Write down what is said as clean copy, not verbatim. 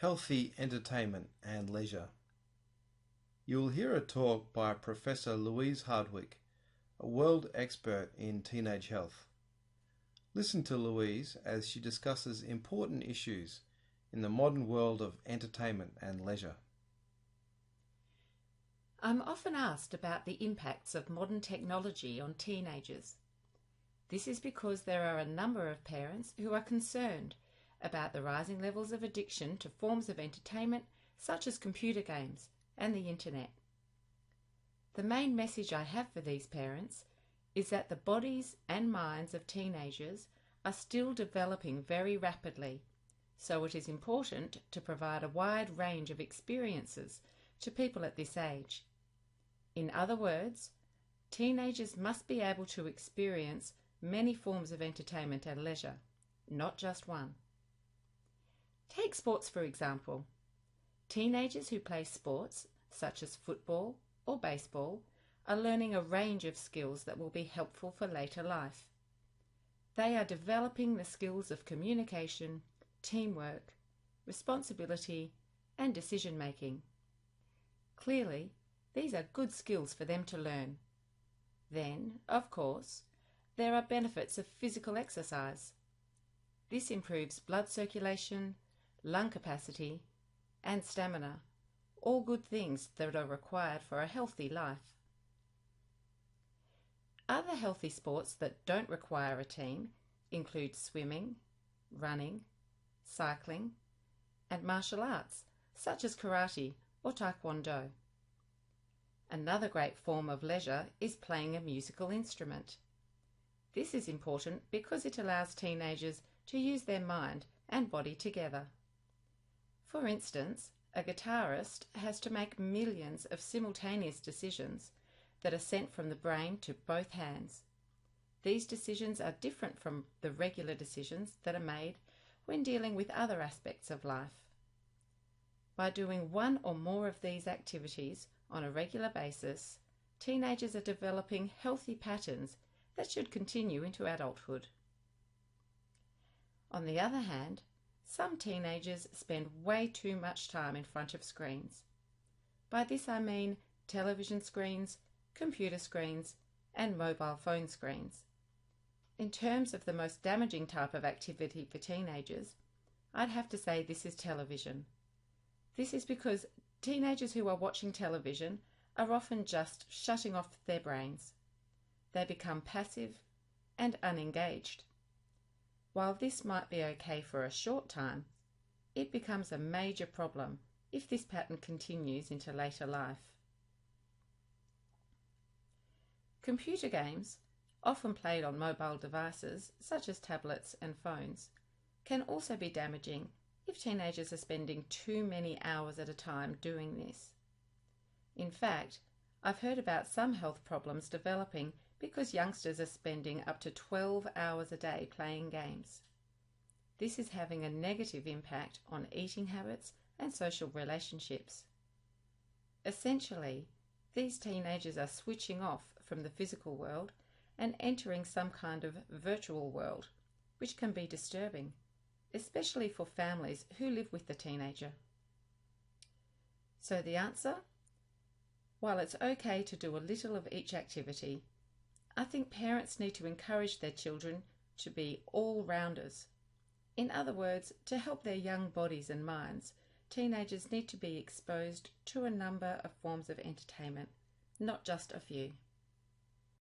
Healthy Entertainment and Leisure. You will hear a talk by Professor Louise Hardwick, a world expert in teenage health. Listen to Louise as she discusses important issues in the modern world of entertainment and leisure. I'm often asked about the impacts of modern technology on teenagers. This is because there are a number of parents who are concerned about the rising levels of addiction to forms of entertainment such as computer games and the internet. The main message I have for these parents is that the bodies and minds of teenagers are still developing very rapidly, so it is important to provide a wide range of experiences to people at this age. In other words, teenagers must be able to experience many forms of entertainment and leisure, not just one. Take sports for example. Teenagers who play sports, such as football or baseball, are learning a range of skills that will be helpful for later life. They are developing the skills of communication, teamwork, responsibility, and decision-making. Clearly, these are good skills for them to learn. Then, of course, there are benefits of physical exercise. This improves blood circulation, lung capacity, and stamina, all good things that are required for a healthy life. Other healthy sports that don't require a team include swimming, running, cycling, and martial arts, such as karate or taekwondo. Another great form of leisure is playing a musical instrument. This is important because it allows teenagers to use their mind and body together. For instance, a guitarist has to make millions of simultaneous decisions that are sent from the brain to both hands. These decisions are different from the regular decisions that are made when dealing with other aspects of life. By doing one or more of these activities on a regular basis, teenagers are developing healthy patterns that should continue into adulthood. On the other hand, some teenagers spend way too much time in front of screens. By this I mean television screens, computer screens, and mobile phone screens. In terms of the most damaging type of activity for teenagers, I'd have to say this is television. This is because teenagers who are watching television are often just shutting off their brains. They become passive and unengaged. While this might be okay for a short time, it becomes a major problem if this pattern continues into later life. Computer games, often played on mobile devices such as tablets and phones, can also be damaging if teenagers are spending too many hours at a time doing this. In fact, I've heard about some health problems developing because youngsters are spending up to 12 hours a day playing games. This is having a negative impact on eating habits and social relationships. Essentially, these teenagers are switching off from the physical world and entering some kind of virtual world, which can be disturbing, especially for families who live with the teenager. So the answer? While it's okay to do a little of each activity, I think parents need to encourage their children to be all-rounders. In other words, to help their young bodies and minds, teenagers need to be exposed to a number of forms of entertainment, not just a few.